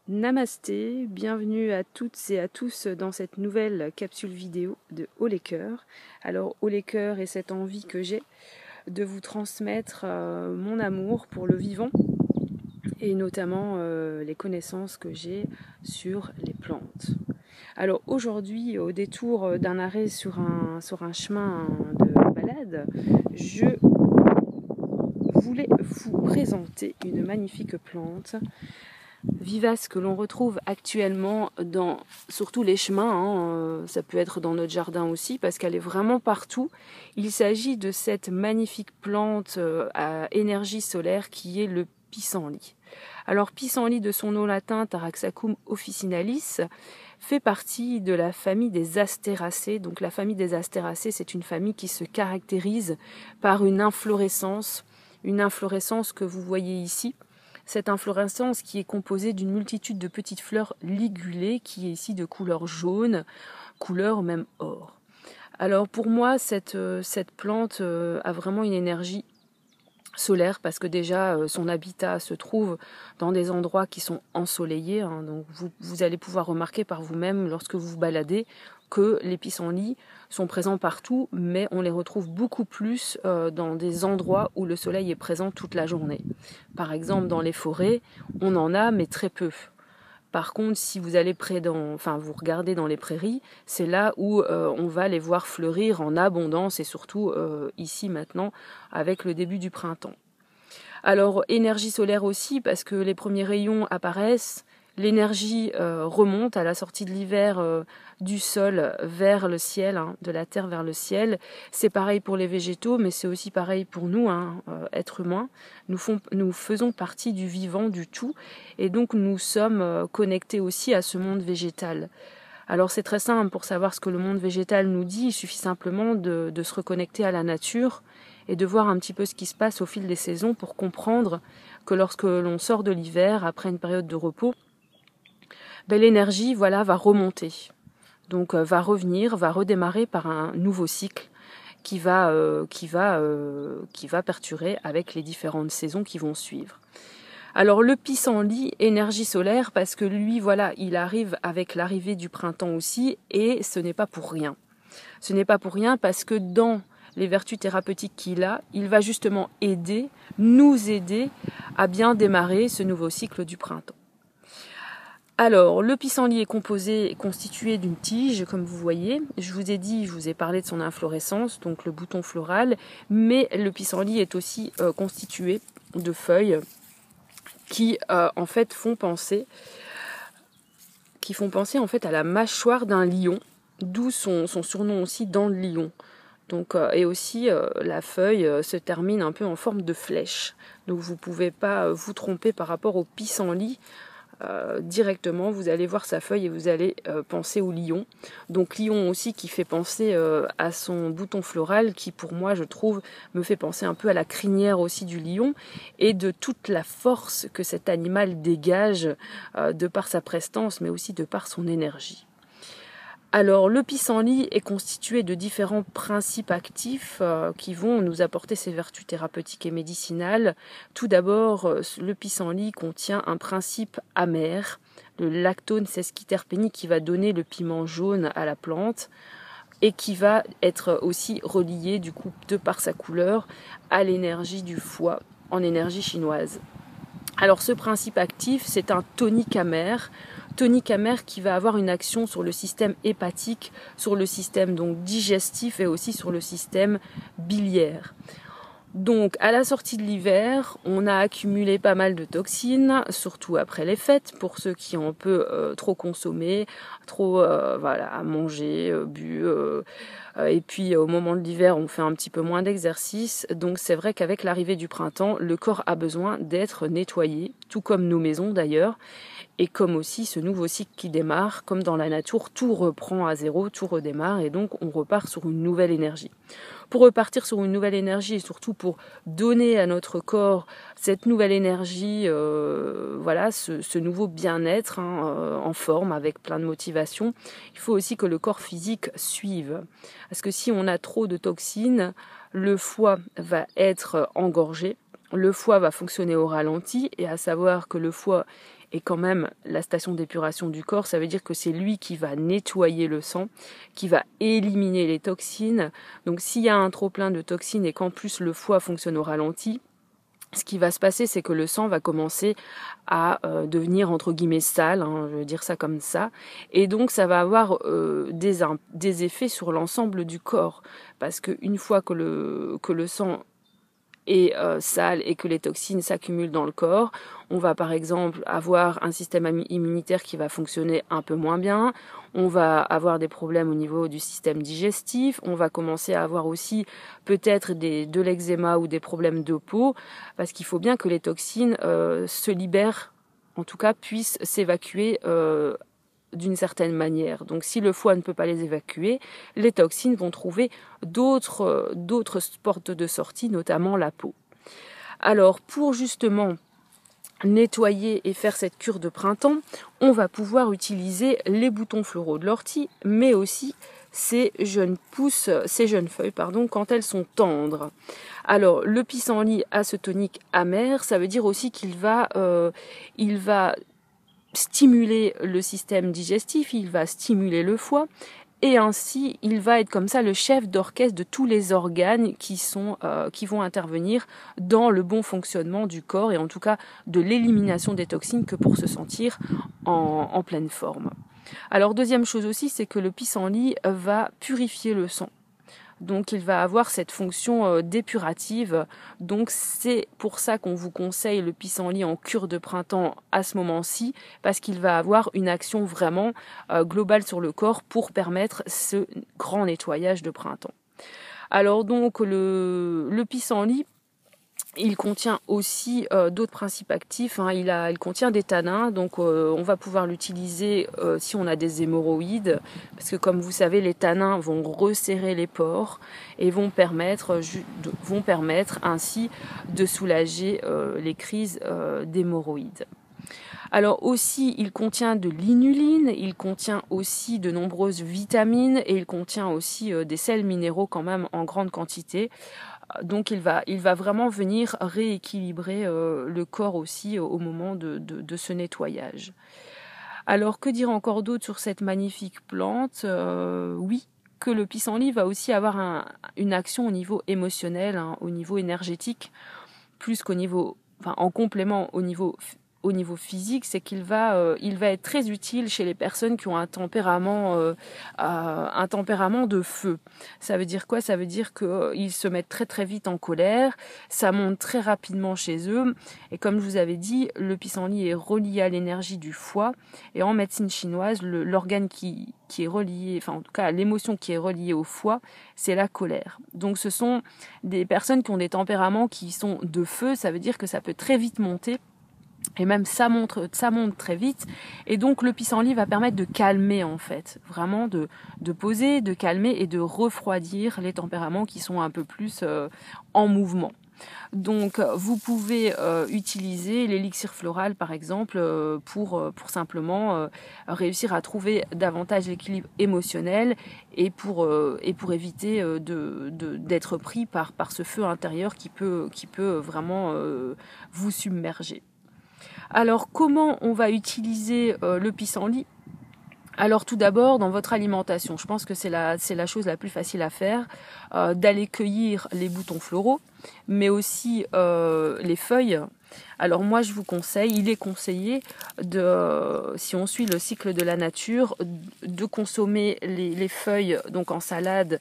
Namasté, bienvenue à toutes et à tous dans cette nouvelle capsule vidéo de Haut les Cœurs. Alors Haut les Cœurs est cette envie que j'ai de vous transmettre mon amour pour le vivant et notamment les connaissances que j'ai sur les plantes. Alors aujourd'hui, au détour d'un arrêt sur un chemin de balade, je voulais vous présenter une magnifique plante vivace que l'on retrouve actuellement dans surtout les chemins, ça peut être dans notre jardin aussi parce qu'elle est vraiment partout. Il s'agit de cette magnifique plante à énergie solaire qui est le pissenlit. Alors pissenlit de son nom latin Taraxacum officinalis fait partie de la famille des astéracées. Donc la famille des astéracées, c'est une famille qui se caractérise par une inflorescence que vous voyez ici. Cette inflorescence qui est composée d'une multitude de petites fleurs ligulées qui est ici de couleur jaune, couleur même or. Alors pour moi, cette plante a vraiment une énergie solaire parce que déjà son habitat se trouve dans des endroits qui sont ensoleillés. Donc vous allez pouvoir remarquer par vous-même lorsque vous vous baladez que les pissenlits sont présents partout, mais on les retrouve beaucoup plus dans des endroits où le soleil est présent toute la journée. Par exemple, dans les forêts, on en a, mais très peu. Par contre, si vous allez vous regardez dans les prairies, c'est là où on va les voir fleurir en abondance et surtout ici maintenant avec le début du printemps. Alors, énergie solaire aussi parce que les premiers rayons apparaissent, l'énergie remonte à la sortie de l'hiver du sol vers le ciel, de la terre vers le ciel. C'est pareil pour les végétaux, mais c'est aussi pareil pour nous, êtres humains. Nous faisons partie du vivant, du tout, et donc nous sommes connectés aussi à ce monde végétal. Alors c'est très simple, pour savoir ce que le monde végétal nous dit, il suffit simplement de se reconnecter à la nature et de voir un petit peu ce qui se passe au fil des saisons pour comprendre que lorsque l'on sort de l'hiver, après une période de repos, l'énergie va remonter. Donc va revenir, va redémarrer par un nouveau cycle qui va perdurer avec les différentes saisons qui vont suivre. Alors le pissenlit, énergie solaire, parce que lui, il arrive avec l'arrivée du printemps aussi, et ce n'est pas pour rien. Ce n'est pas pour rien parce que dans les vertus thérapeutiques qu'il a, il va justement nous aider à bien démarrer ce nouveau cycle du printemps. Alors, le pissenlit est constitué d'une tige, comme vous voyez. Je vous ai parlé de son inflorescence, donc le bouton floral, mais le pissenlit est aussi constitué de feuilles qui en fait font penser en fait à la mâchoire d'un lion, d'où son surnom aussi dans le lion. Donc, et aussi la feuille se termine un peu en forme de flèche. Donc vous ne pouvez pas vous tromper par rapport au pissenlit. Directement, vous allez voir sa feuille et vous allez penser au lion. Donc lion aussi qui fait penser à son bouton floral qui pour moi je trouve me fait penser un peu à la crinière aussi du lion et de toute la force que cet animal dégage de par sa prestance mais aussi de par son énergie. Alors le pissenlit est constitué de différents principes actifs qui vont nous apporter ses vertus thérapeutiques et médicinales. Tout d'abord, le pissenlit contient un principe amer, le lactone sesquiterpénique qui va donner le piment jaune à la plante et qui va être aussi relié du coup de par sa couleur à l'énergie du foie en énergie chinoise. Alors ce principe actif, c'est un tonique amer qui va avoir une action sur le système hépatique, sur le système donc digestif et aussi sur le système biliaire. Donc à la sortie de l'hiver, on a accumulé pas mal de toxines, surtout après les fêtes, pour ceux qui ont un peu trop consommé, trop mangé, bu. Et puis au moment de l'hiver, on fait un petit peu moins d'exercice. Donc c'est vrai qu'avec l'arrivée du printemps, le corps a besoin d'être nettoyé, tout comme nos maisons d'ailleurs. Et comme aussi ce nouveau cycle qui démarre, comme dans la nature, tout reprend à zéro, tout redémarre et donc on repart sur une nouvelle énergie. Pour repartir sur une nouvelle énergie et surtout pour donner à notre corps cette nouvelle énergie, ce nouveau bien-être en forme avec plein de motivation, il faut aussi que le corps physique suive. Parce que si on a trop de toxines, le foie va être engorgé. le foie va fonctionner au ralenti, et à savoir que le foie est quand même la station d'épuration du corps. Ça veut dire que c'est lui qui va nettoyer le sang, qui va éliminer les toxines. Donc s'il y a un trop plein de toxines et qu'en plus le foie fonctionne au ralenti, ce qui va se passer, c'est que le sang va commencer à devenir entre guillemets sale, je veux dire ça comme ça, et donc ça va avoir des effets sur l'ensemble du corps, parce qu'une fois que le sang est sale et que les toxines s'accumulent dans le corps, on va par exemple avoir un système immunitaire qui va fonctionner un peu moins bien, on va avoir des problèmes au niveau du système digestif, on va commencer à avoir aussi peut-être de l'eczéma ou des problèmes de peau, parce qu'il faut bien que les toxines se libèrent, en tout cas puissent s'évacuer d'une certaine manière. Donc si le foie ne peut pas les évacuer, les toxines vont trouver d'autres portes de sortie, notamment la peau. Alors pour justement nettoyer et faire cette cure de printemps, on va pouvoir utiliser les boutons floraux de l'ortie, mais aussi ces jeunes feuilles, quand elles sont tendres. Alors le pissenlit a ce tonique amer, ça veut dire aussi qu'il va stimuler le système digestif, il va stimuler le foie, et ainsi il va être comme ça le chef d'orchestre de tous les organes qui vont intervenir dans le bon fonctionnement du corps, et en tout cas de l'élimination des toxines, que pour se sentir en pleine forme. Alors deuxième chose aussi, c'est que le pissenlit va purifier le sang. Donc il va avoir cette fonction dépurative. Donc c'est pour ça qu'on vous conseille le pissenlit en cure de printemps à ce moment-ci, parce qu'il va avoir une action vraiment globale sur le corps pour permettre ce grand nettoyage de printemps. Alors donc le pissenlit, il contient aussi d'autres principes actifs, il contient des tanins, donc on va pouvoir l'utiliser si on a des hémorroïdes, parce que comme vous savez, les tanins vont resserrer les pores et vont permettre ainsi de soulager les crises d'hémorroïdes. Alors aussi, il contient de l'inuline, il contient aussi de nombreuses vitamines, et il contient aussi des sels minéraux quand même en grande quantité. Donc il va vraiment venir rééquilibrer le corps aussi au moment de ce nettoyage. Alors que dire encore d'autre sur cette magnifique plante ? Oui, que le pissenlit va aussi avoir une action au niveau émotionnel, au niveau énergétique, plus qu'au niveau, en complément au niveau physique, c'est qu'il va être très utile chez les personnes qui ont un tempérament de feu. Ça veut dire quoi ? Ça veut dire qu'ils se mettent très très vite en colère, ça monte très rapidement chez eux, et comme je vous avais dit, le pissenlit est relié à l'énergie du foie, et en médecine chinoise, l'organe qui est relié, en tout cas l'émotion qui est reliée au foie, c'est la colère. Donc ce sont des personnes qui ont des tempéraments qui sont de feu, ça veut dire que ça peut très vite monter, et même ça monte très vite, et donc le pissenlit va permettre de calmer, en fait, vraiment de poser, de calmer et de refroidir les tempéraments qui sont un peu plus en mouvement. Donc vous pouvez utiliser l'élixir floral par exemple pour simplement réussir à trouver davantage l'équilibre émotionnel, et pour éviter d'être pris par ce feu intérieur qui peut vraiment vous submerger. Alors comment on va utiliser le pissenlit ? Alors tout d'abord, dans votre alimentation, je pense que c'est la chose la plus facile à faire, d'aller cueillir les boutons floraux, mais aussi les feuilles. Alors moi je vous conseille, il est conseillé si on suit le cycle de la nature, de consommer les feuilles donc en salade.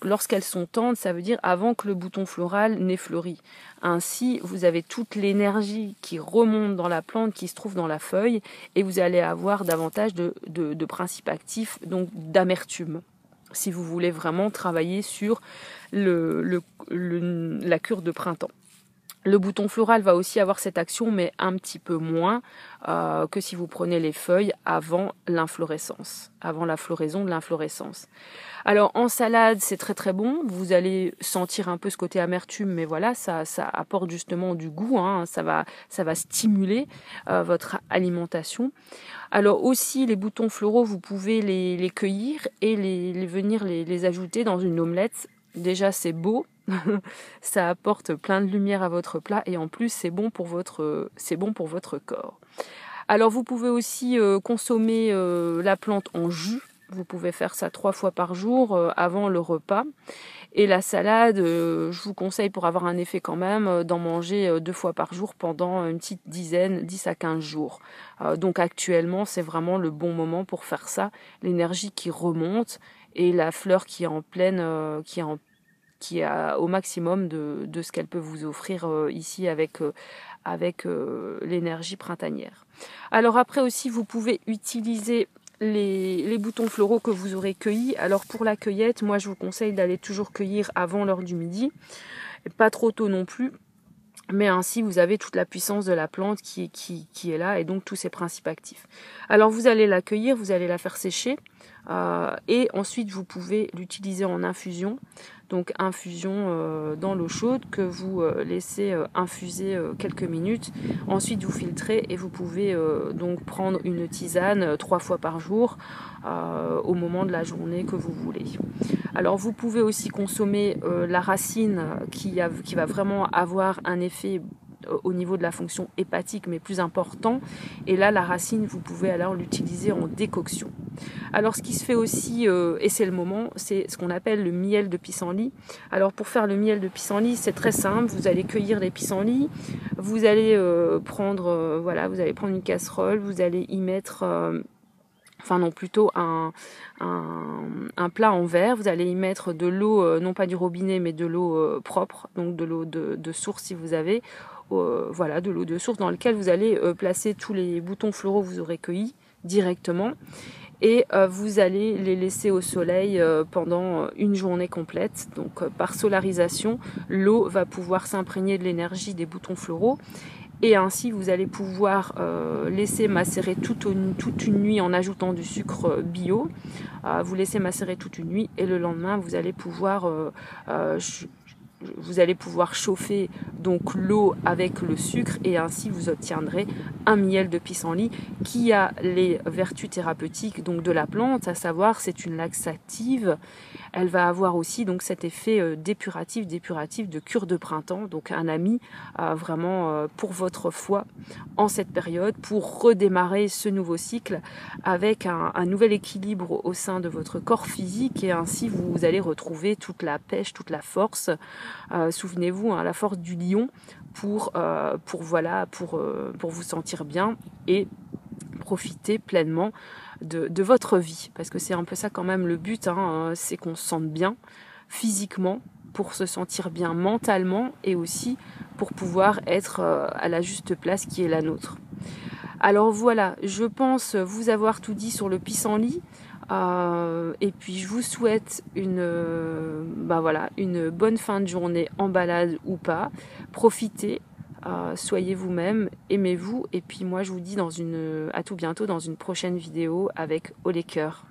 Lorsqu'elles sont tendres, ça veut dire avant que le bouton floral n'ait fleuri. Ainsi, vous avez toute l'énergie qui remonte dans la plante, qui se trouve dans la feuille, et vous allez avoir davantage de principes actifs, donc d'amertume, si vous voulez vraiment travailler sur la cure de printemps. Le bouton floral va aussi avoir cette action, mais un petit peu moins que si vous prenez les feuilles avant l'inflorescence, avant la floraison de l'inflorescence. Alors en salade, c'est très très bon. Vous allez sentir un peu ce côté amertume, mais voilà, ça apporte justement du goût. Ça va stimuler votre alimentation. Alors aussi, les boutons floraux, vous pouvez les cueillir et venir les ajouter dans une omelette. Déjà, c'est beau. Ça apporte plein de lumière à votre plat et en plus c'est bon pour votre corps. Alors vous pouvez aussi consommer la plante en jus. Vous pouvez faire ça 3 fois par jour avant le repas. Et la salade, je vous conseille pour avoir un effet quand même d'en manger 2 fois par jour pendant une petite dizaine, 10 à 15 jours. Donc actuellement c'est vraiment le bon moment pour faire ça. L'énergie qui remonte et la fleur qui est en pleine, qui est au maximum de ce qu'elle peut vous offrir ici avec l'énergie printanière. Alors après aussi vous pouvez utiliser les boutons floraux que vous aurez cueillis. Alors pour la cueillette, moi je vous conseille d'aller toujours cueillir avant l'heure du midi, et pas trop tôt non plus, mais ainsi vous avez toute la puissance de la plante qui est là et donc tous ses principes actifs. Alors vous allez la cueillir, vous allez la faire sécher et ensuite vous pouvez l'utiliser en infusion. Donc infusion dans l'eau chaude que vous laissez infuser quelques minutes. Ensuite vous filtrez et vous pouvez donc prendre une tisane 3 fois par jour au moment de la journée que vous voulez. Alors vous pouvez aussi consommer la racine qui va vraiment avoir un effet au niveau de la fonction hépatique mais plus important, et là la racine vous pouvez alors l'utiliser en décoction. Alors ce qui se fait aussi et c'est le moment, c'est ce qu'on appelle le miel de pissenlit. Alors pour faire le miel de pissenlit c'est très simple, vous allez cueillir les pissenlits, vous allez prendre vous allez prendre une casserole, vous allez y mettre plutôt un plat en verre, vous allez y mettre de l'eau, non pas du robinet mais de l'eau propre, donc de l'eau de source si vous avez, de l'eau de source dans laquelle vous allez placer tous les boutons floraux que vous aurez cueillis directement et vous allez les laisser au soleil pendant une journée complète. Donc par solarisation, l'eau va pouvoir s'imprégner de l'énergie des boutons floraux et ainsi vous allez pouvoir laisser macérer toute une nuit en ajoutant du sucre bio. Vous laissez macérer toute une nuit et le lendemain vous allez pouvoir chauffer donc l'eau avec le sucre et ainsi vous obtiendrez un miel de pissenlit qui a les vertus thérapeutiques donc de la plante, à savoir c'est une laxative. Elle va avoir aussi donc cet effet dépuratif de cure de printemps, donc un ami vraiment pour votre foie en cette période, pour redémarrer ce nouveau cycle avec un nouvel équilibre au sein de votre corps physique et ainsi vous allez retrouver toute la pêche, toute la force. Souvenez-vous, la force du lion pour vous sentir bien et profiter pleinement de votre vie, parce que c'est un peu ça quand même le but, c'est qu'on se sente bien physiquement pour se sentir bien mentalement et aussi pour pouvoir être à la juste place qui est la nôtre. Alors voilà, je pense vous avoir tout dit sur le pissenlit. Et puis je vous souhaite une bonne fin de journée en balade ou pas. Profitez, soyez vous-même, aimez-vous et puis moi je vous dis à tout bientôt dans une prochaine vidéo avec Haut les cœurs.